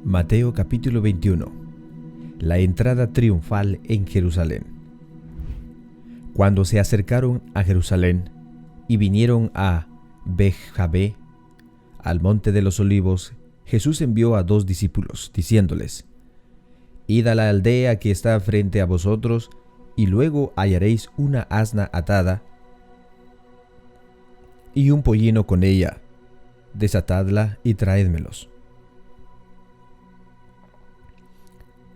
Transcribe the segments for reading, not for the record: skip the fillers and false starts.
Mateo capítulo 21. La entrada triunfal en Jerusalén. Cuando se acercaron a Jerusalén y vinieron a Betfagé, al monte de los olivos, Jesús envió a 2 discípulos, diciéndoles: Id a la aldea que está frente a vosotros, y luego hallaréis una asna atada y un pollino con ella. Desatadla y traédmelos.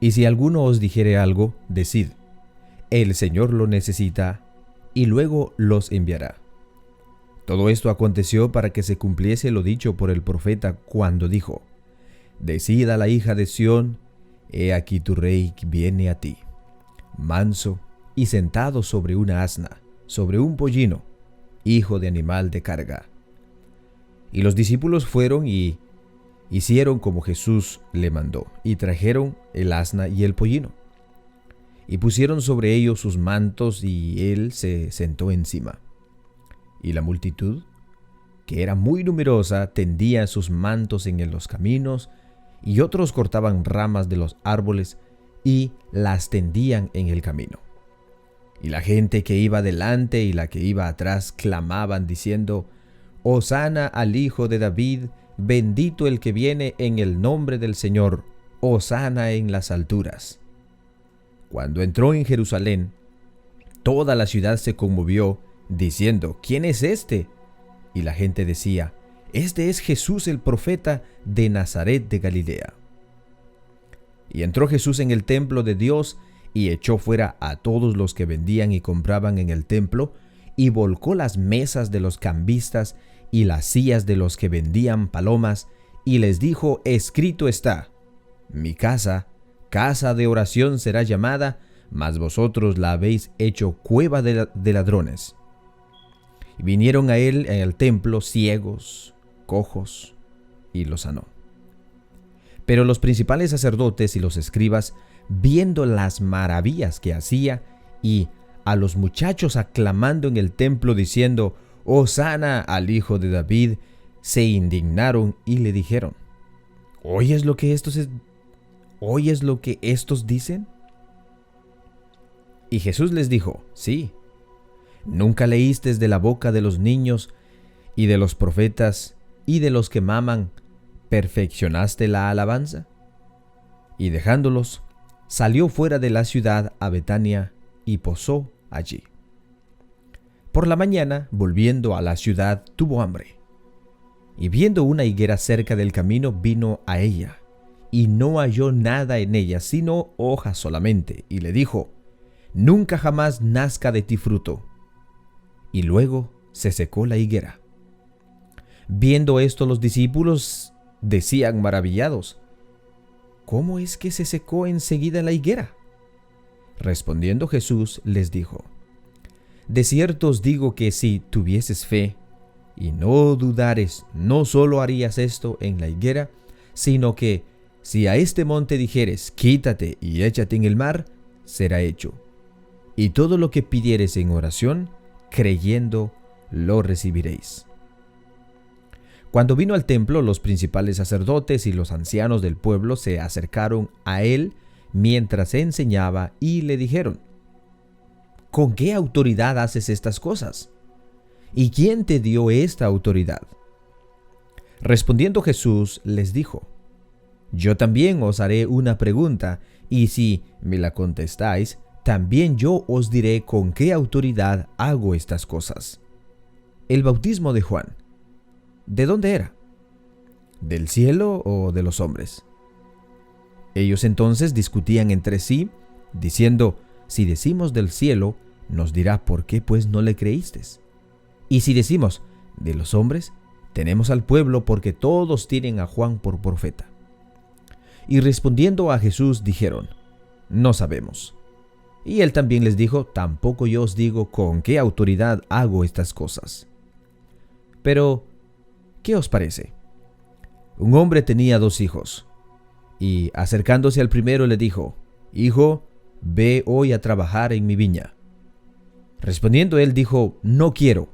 Y si alguno os dijere algo, decid: el Señor lo necesita, y luego los enviará. Todo esto aconteció para que se cumpliese lo dicho por el profeta cuando dijo: Decid a la hija de Sión: he aquí tu rey viene a ti, manso y sentado sobre una asna, sobre un pollino, hijo de animal de carga. Y los discípulos fueron y hicieron como Jesús le mandó, y trajeron el asna y el pollino, y pusieron sobre ellos sus mantos, y él se sentó encima. Y la multitud, que era muy numerosa, tendía sus mantos en los caminos, y otros cortaban ramas de los árboles y las tendían en el camino. Y la gente que iba delante y la que iba atrás clamaban diciendo: Hosana al Hijo de David, bendito el que viene en el nombre del Señor, hosana en las alturas. Cuando entró en Jerusalén, toda la ciudad se conmovió, diciendo: ¿Quién es este? Y la gente decía: Este es Jesús el profeta de Nazaret de Galilea. Y entró Jesús en el templo de Dios, y echó fuera a todos los que vendían y compraban en el templo, y volcó las mesas de los cambistas y las sillas de los que vendían palomas, y les dijo: escrito está: mi casa, casa de oración será llamada, mas vosotros la habéis hecho cueva de ladrones. Y vinieron a él en el templo ciegos, cojos, y los sanó. Pero los principales sacerdotes y los escribas, viendo las maravillas que hacía, y a los muchachos aclamando en el templo diciendo: Hosana al Hijo de David, se indignaron y le dijeron: ¿Oyes lo que estos dicen? Y Jesús les dijo: sí. ¿Nunca leíste de la boca de los niños y de los profetas y de los que maman, perfeccionaste la alabanza? Y dejándolos, salió fuera de la ciudad a Betania y posó allí. Por la mañana, volviendo a la ciudad, tuvo hambre. Y viendo una higuera cerca del camino, vino a ella, y no halló nada en ella, sino hojas solamente, y le dijo: nunca jamás nazca de ti fruto. Y luego se secó la higuera. Viendo esto, los discípulos decían maravillados: ¿cómo es que se secó enseguida la higuera? Respondiendo Jesús les dijo: de cierto os digo que si tuvieses fe y no dudares, no solo harías esto en la higuera, sino que si a este monte dijeres: quítate y échate en el mar, será hecho. Y todo lo que pidieres en oración, creyendo, lo recibiréis. Cuando vino al templo, los principales sacerdotes y los ancianos del pueblo se acercaron a él mientras enseñaba y le dijeron: ¿con qué autoridad haces estas cosas? ¿Y quién te dio esta autoridad? Respondiendo Jesús les dijo: yo también os haré una pregunta, y si me la contestáis, también yo os diré con qué autoridad hago estas cosas. El bautismo de Juan, ¿de dónde era? ¿Del cielo o de los hombres? Ellos entonces discutían entre sí, diciendo: si decimos del cielo, nos dirá por qué pues no le creísteis. Y si decimos de los hombres, tenemos al pueblo, porque todos tienen a Juan por profeta. Y respondiendo a Jesús dijeron: no sabemos. Y él también les dijo: tampoco yo os digo con qué autoridad hago estas cosas. Pero, ¿qué os parece? Un hombre tenía 2 hijos, y acercándose al primero le dijo: hijo, ve hoy a trabajar en mi viña. Respondiendo él dijo: no quiero.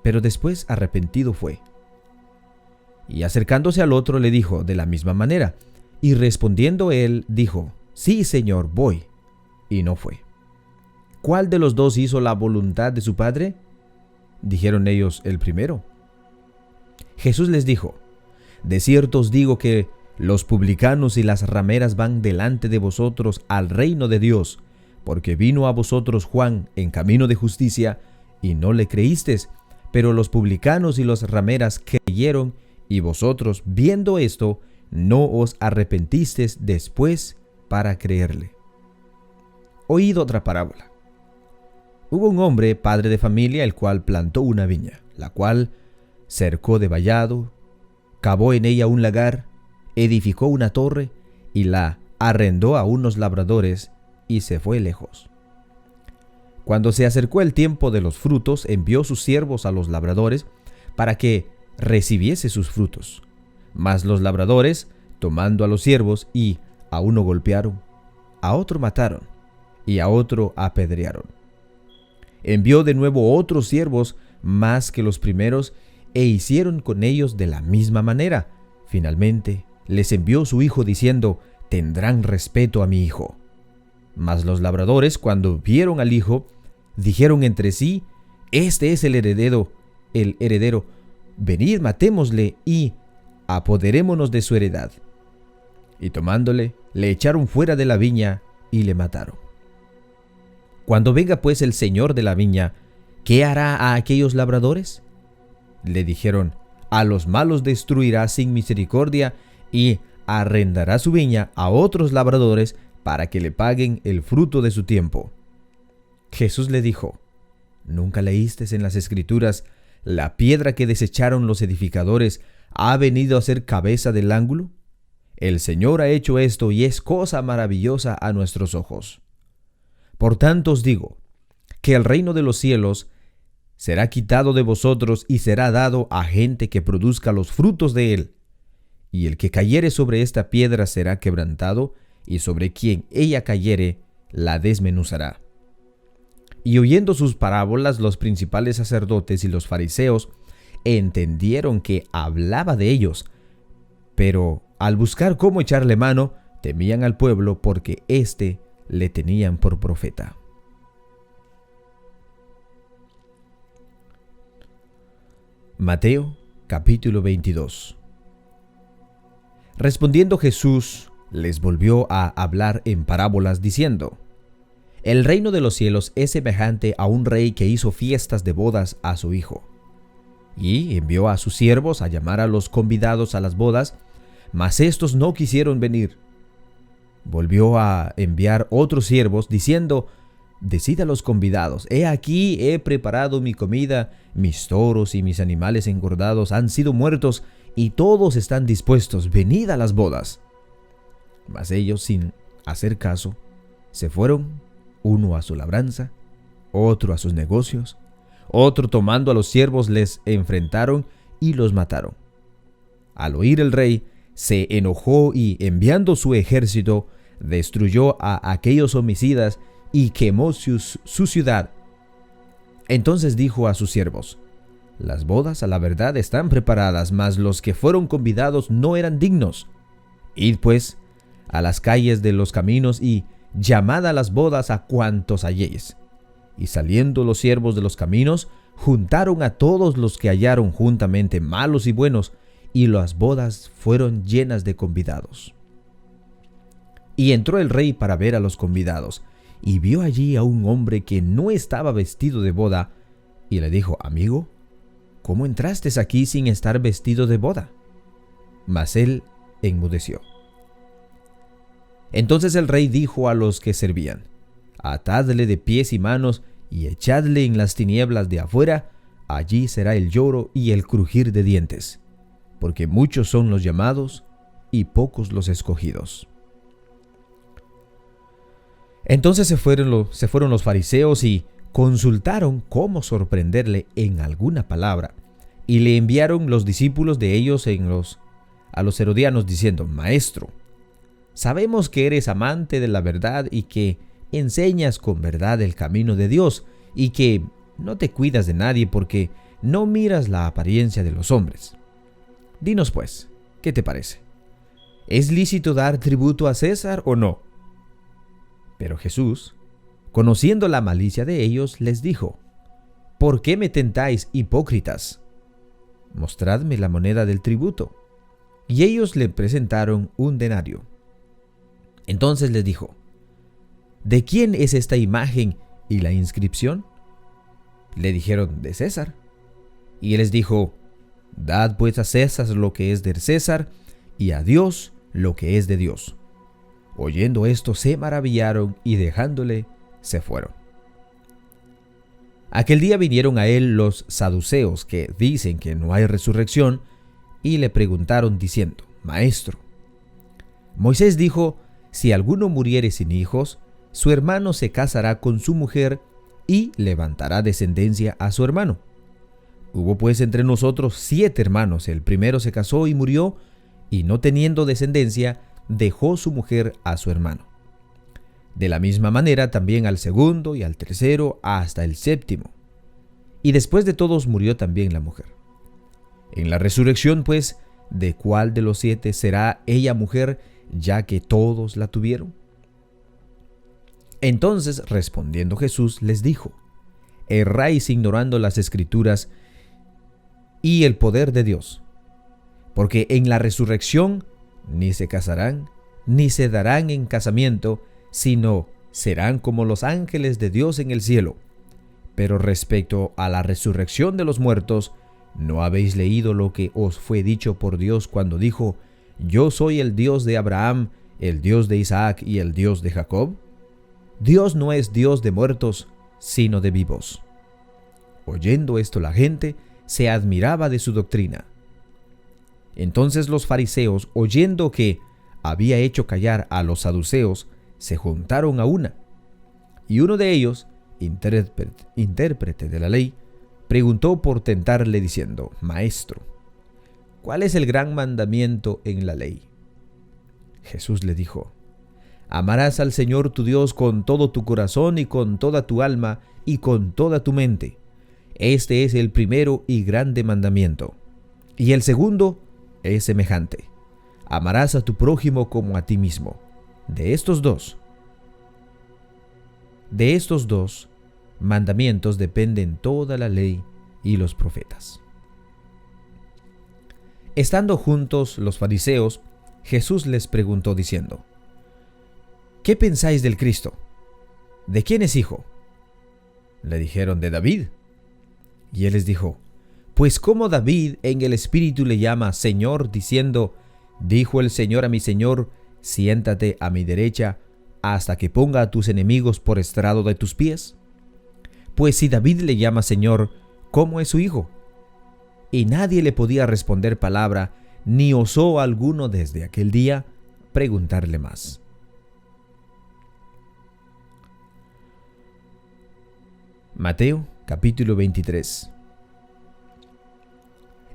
Pero después arrepentido fue. Y acercándose al otro le dijo de la misma manera. Y respondiendo él dijo: sí, Señor, voy. Y no fue. ¿Cuál de los dos hizo la voluntad de su padre? Dijeron ellos: el primero. Jesús les dijo: de cierto os digo que los publicanos y las rameras van delante de vosotros al reino de Dios, porque vino a vosotros Juan en camino de justicia, y no le creísteis, pero los publicanos y las rameras creyeron, y vosotros, viendo esto, no os arrepentisteis después para creerle. Oíd otra parábola. Hubo un hombre, padre de familia, el cual plantó una viña, la cual cercó de vallado, cavó en ella un lagar, edificó una torre y la arrendó a unos labradores y se fue lejos. Cuando se acercó el tiempo de los frutos, envió sus siervos a los labradores para que recibiese sus frutos. Mas los labradores, tomando a los siervos, y a uno golpearon, a otro mataron, y a otro apedrearon. Envió de nuevo otros siervos más que los primeros, e hicieron con ellos de la misma manera. Finalmente les envió su hijo diciendo: tendrán respeto a mi hijo. Mas los labradores, cuando vieron al hijo, dijeron entre sí: este es el heredero, venid, matémosle y apoderémonos de su heredad. Y tomándole, le echaron fuera de la viña y le mataron. Cuando venga pues el señor de la viña, ¿qué hará a aquellos labradores? Le dijeron: a los malos destruirá sin misericordia y arrendará su viña a otros labradores para que le paguen el fruto de su tiempo. Jesús le dijo: ¿nunca leíste en las Escrituras: la piedra que desecharon los edificadores ha venido a ser cabeza del ángulo? El Señor ha hecho esto y es cosa maravillosa a nuestros ojos. Por tanto os digo, que el reino de los cielos será quitado de vosotros y será dado a gente que produzca los frutos de él. Y el que cayere sobre esta piedra será quebrantado, y sobre quien ella cayere la desmenuzará. Y oyendo sus parábolas, los principales sacerdotes y los fariseos entendieron que hablaba de ellos, pero al buscar cómo echarle mano, temían al pueblo porque éste le tenían por profeta. Mateo capítulo 22. Respondiendo Jesús, les volvió a hablar en parábolas diciendo: el reino de los cielos es semejante a un rey que hizo fiestas de bodas a su hijo. Y envió a sus siervos a llamar a los convidados a las bodas, mas éstos no quisieron venir. Volvió a enviar otros siervos diciendo: decid a los convidados: he aquí, he preparado mi comida, mis toros y mis animales engordados han sido muertos, y todos están dispuestos, venid a las bodas. Mas ellos, sin hacer caso, se fueron, uno a su labranza, otro a sus negocios, otro tomando a los siervos les enfrentaron y los mataron. Al oír el rey, se enojó y, enviando su ejército, destruyó a aquellos homicidas y quemó su ciudad. Entonces dijo a sus siervos: las bodas a la verdad están preparadas, mas los que fueron convidados no eran dignos. Id pues a las calles de los caminos y llamad a las bodas a cuantos halléis. Y saliendo los siervos de los caminos, juntaron a todos los que hallaron juntamente, malos y buenos, y las bodas fueron llenas de convidados. Y entró el rey para ver a los convidados, y vio allí a un hombre que no estaba vestido de boda, y le dijo: amigo, ¿cómo entraste aquí sin estar vestido de boda? Mas él enmudeció. Entonces el rey dijo a los que servían: atadle de pies y manos y echadle en las tinieblas de afuera, allí será el lloro y el crujir de dientes, porque muchos son los llamados y pocos los escogidos. Entonces se fueron los fariseos y consultaron cómo sorprenderle en alguna palabra, y le enviaron los discípulos de ellos a los herodianos diciendo: Maestro, sabemos que eres amante de la verdad y que enseñas con verdad el camino de Dios, y que no te cuidas de nadie porque no miras la apariencia de los hombres. Dinos pues, ¿qué te parece? ¿Es lícito dar tributo a César o no? Pero Jesús, conociendo la malicia de ellos, les dijo: ¿Por qué me tentáis, hipócritas? Mostradme la moneda del tributo. Y ellos le presentaron un denario. Entonces les dijo: ¿De quién es esta imagen y la inscripción? Le dijeron: de César. Y él les dijo: Dad pues a César lo que es de César, y a Dios lo que es de Dios. Oyendo esto se maravillaron y dejándole se fueron. Aquel día vinieron a él los saduceos, que dicen que no hay resurrección, y le preguntaron diciendo: Maestro, Moisés dijo: si alguno muriere sin hijos, su hermano se casará con su mujer y levantará descendencia a su hermano. Hubo pues entre nosotros 7 hermanos. El primero se casó y murió, y no teniendo descendencia, dejó su mujer a su hermano. De la misma manera también al segundo y al tercero hasta el séptimo. Y después de todos murió también la mujer. En la resurrección, pues, ¿de cuál de los 7 será ella mujer, ya que todos la tuvieron? Entonces, respondiendo Jesús, les dijo: Erráis ignorando las Escrituras y el poder de Dios, porque en la resurrección ni se casarán, ni se darán en casamiento, sino serán como los ángeles de Dios en el cielo. Pero respecto a la resurrección de los muertos, ¿no habéis leído lo que os fue dicho por Dios cuando dijo: Yo soy el Dios de Abraham, el Dios de Isaac y el Dios de Jacob? Dios no es Dios de muertos, sino de vivos. Oyendo esto, la gente se admiraba de su doctrina. Entonces los fariseos, oyendo que había hecho callar a los saduceos, se juntaron a una. Y uno de ellos, intérprete de la ley, preguntó por tentarle diciendo: Maestro, ¿cuál es el gran mandamiento en la ley? Jesús le dijo: Amarás al Señor tu Dios con todo tu corazón y con toda tu alma y con toda tu mente. Este es el primero y grande mandamiento. Y el segundo es semejante: amarás a tu prójimo como a ti mismo. De estos dos mandamientos dependen toda la ley y los profetas. Estando juntos los fariseos, Jesús les preguntó diciendo: ¿Qué pensáis del Cristo? ¿De quién es hijo? Le dijeron: de David. Y él les dijo: Pues como David en el Espíritu le llama Señor, diciendo: Dijo el Señor a mi Señor: Siéntate a mi derecha, hasta que ponga a tus enemigos por estrado de tus pies. Pues si David le llama Señor, ¿cómo es su hijo? Y nadie le podía responder palabra, ni osó alguno desde aquel día preguntarle más. Mateo capítulo 23.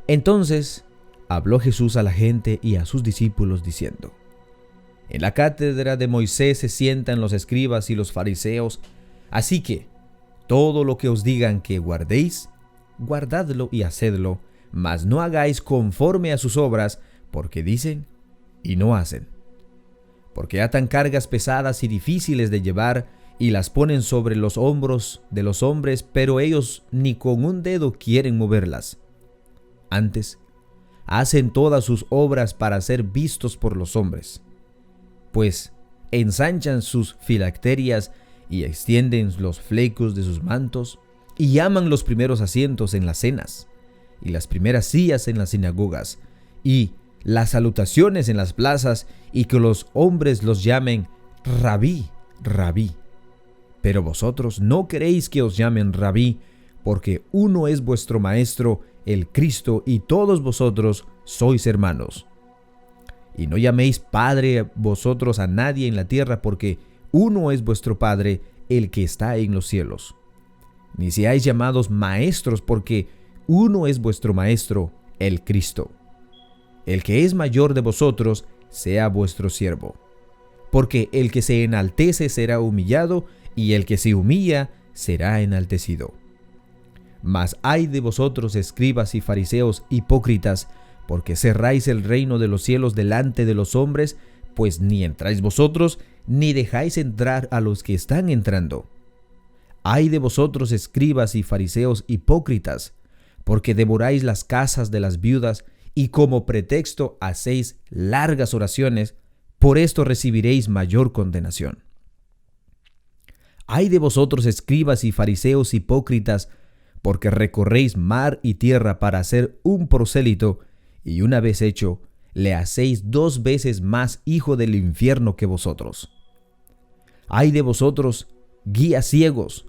Entonces habló Jesús a la gente y a sus discípulos diciendo: En la cátedra de Moisés se sientan los escribas y los fariseos, así que todo lo que os digan que guardéis, guardadlo y hacedlo, mas no hagáis conforme a sus obras, porque dicen y no hacen. Porque atan cargas pesadas y difíciles de llevar y las ponen sobre los hombros de los hombres, pero ellos ni con un dedo quieren moverlas. Antes, hacen todas sus obras para ser vistos por los hombres, pues ensanchan sus filacterias y extienden los flecos de sus mantos, y llaman los primeros asientos en las cenas, y las primeras sillas en las sinagogas, y las salutaciones en las plazas, y que los hombres los llamen Rabí, Rabí. Pero vosotros no queréis que os llamen Rabí, porque uno es vuestro Maestro, el Cristo, y todos vosotros sois hermanos. Y no llaméis Padre vosotros a nadie en la tierra, porque uno es vuestro Padre, el que está en los cielos. Ni seáis llamados maestros, porque uno es vuestro Maestro, el Cristo. El que es mayor de vosotros, sea vuestro siervo. Porque el que se enaltece será humillado, y el que se humilla será enaltecido. Mas ay de vosotros, escribas y fariseos hipócritas, porque cerráis el reino de los cielos delante de los hombres, pues ni entráis vosotros, ni dejáis entrar a los que están entrando. Ay de vosotros, escribas y fariseos hipócritas, porque devoráis las casas de las viudas, y como pretexto hacéis largas oraciones, por esto recibiréis mayor condenación. Ay de vosotros, escribas y fariseos hipócritas, porque recorréis mar y tierra para hacer un prosélito, y una vez hecho, le hacéis 2 veces más hijo del infierno que vosotros. Ay de vosotros, guías ciegos,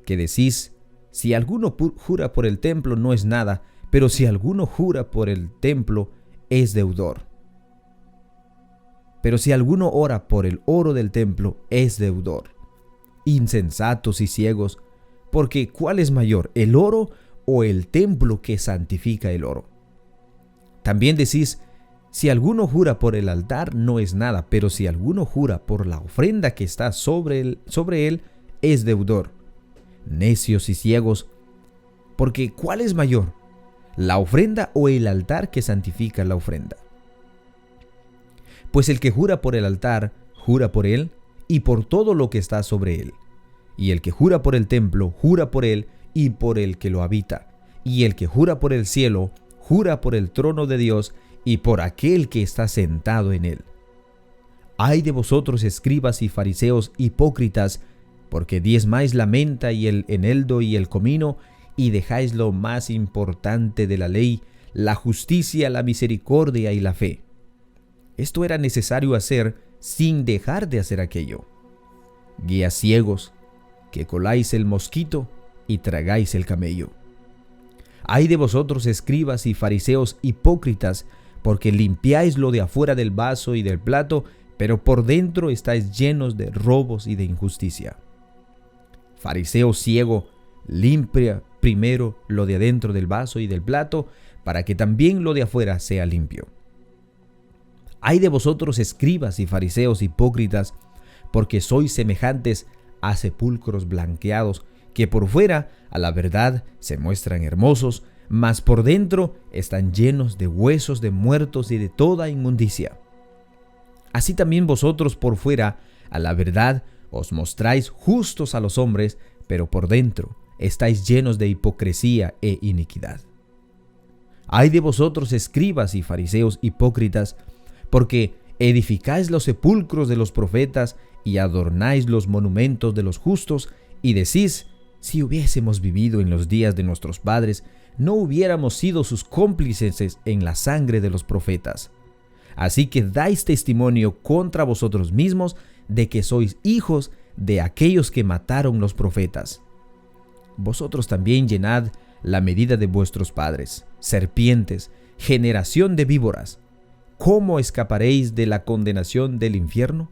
que decís, si alguno jura por el templo no es nada, pero si alguno jura por el templo es deudor. Pero si alguno ora por el oro del templo es deudor. Insensatos y ciegos, porque ¿cuál es mayor, el oro o el templo que santifica el oro? También decís, si alguno jura por el altar no es nada, pero si alguno jura por la ofrenda que está sobre él es deudor. Necios y ciegos, porque ¿cuál es mayor, la ofrenda o el altar que santifica la ofrenda? Pues el que jura por el altar, jura por él y por todo lo que está sobre él. Y el que jura por el templo, jura por él y por el que lo habita. Y el que jura por el cielo, jura por el trono de Dios y por aquel que está sentado en él. Ay de vosotros, escribas y fariseos hipócritas, porque diezmáis la menta y el eneldo y el comino, y dejáis lo más importante de la ley, la justicia, la misericordia y la fe. Esto era necesario hacer sin dejar de hacer aquello. Guías ciegos, que coláis el mosquito y tragáis el camello. Ay de vosotros, escribas y fariseos hipócritas, porque limpiáis lo de afuera del vaso y del plato, pero por dentro estáis llenos de robos y de injusticia. Fariseo ciego, limpia primero lo de adentro del vaso y del plato, para que también lo de afuera sea limpio. Ay de vosotros, escribas y fariseos hipócritas, porque sois semejantes a sepulcros blanqueados, que por fuera, a la verdad, se muestran hermosos, mas por dentro están llenos de huesos de muertos y de toda inmundicia. Así también vosotros por fuera, a la verdad, os mostráis justos a los hombres, pero por dentro estáis llenos de hipocresía e iniquidad. Ay de vosotros, escribas y fariseos hipócritas, porque edificáis los sepulcros de los profetas y adornáis los monumentos de los justos, y decís, si hubiésemos vivido en los días de nuestros padres, no hubiéramos sido sus cómplices en la sangre de los profetas. Así que dais testimonio contra vosotros mismos de que sois hijos de aquellos que mataron los profetas. Vosotros también llenad la medida de vuestros padres, serpientes, generación de víboras. ¿Cómo escaparéis de la condenación del infierno?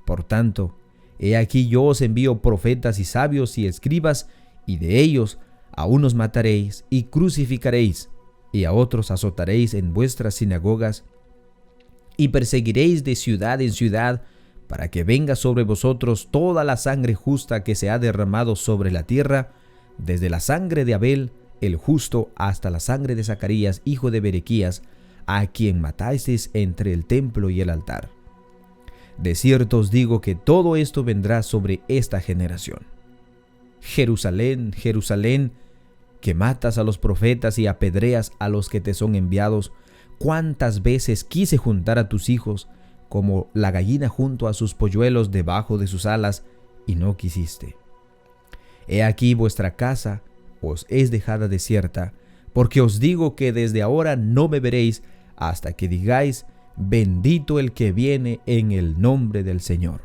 Por tanto, he aquí yo os envío profetas y sabios y escribas, y de ellos a unos mataréis y crucificaréis, y a otros azotaréis en vuestras sinagogas, y perseguiréis de ciudad en ciudad, para que venga sobre vosotros toda la sangre justa que se ha derramado sobre la tierra, desde la sangre de Abel, el justo, hasta la sangre de Zacarías, hijo de Berequías, a quien matasteis entre el templo y el altar. De cierto os digo que todo esto vendrá sobre esta generación. Jerusalén, Jerusalén, que matas a los profetas y apedreas a los que te son enviados, cuántas veces quise juntar a tus hijos, como la gallina junto a sus polluelos debajo de sus alas, y no quisiste. He aquí vuestra casa os es dejada desierta, porque os digo que desde ahora no me veréis hasta que digáis, bendito el que viene en el nombre del Señor.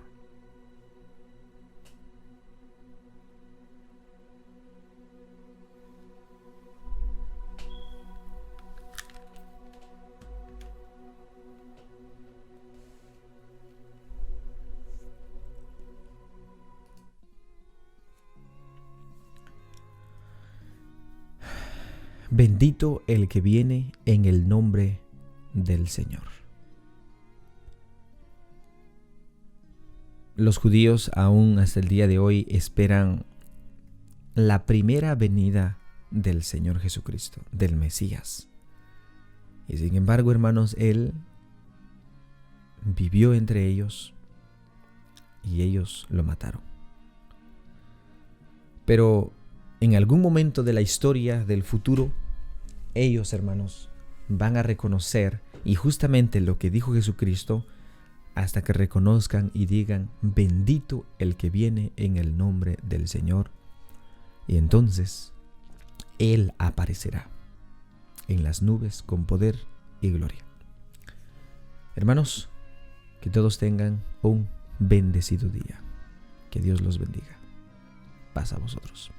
Bendito el que viene en el nombre del Señor. Los judíos aún hasta el día de hoy esperan la primera venida del Señor Jesucristo, del Mesías. Y sin embargo, hermanos, Él vivió entre ellos y ellos lo mataron. Pero en algún momento de la historia del futuro, ellos, hermanos, van a reconocer, y justamente lo que dijo Jesucristo, hasta que reconozcan y digan: bendito el que viene en el nombre del Señor. Y entonces Él aparecerá en las nubes con poder y gloria. Hermanos, que todos tengan un bendecido día. Que Dios los bendiga. Paz a vosotros.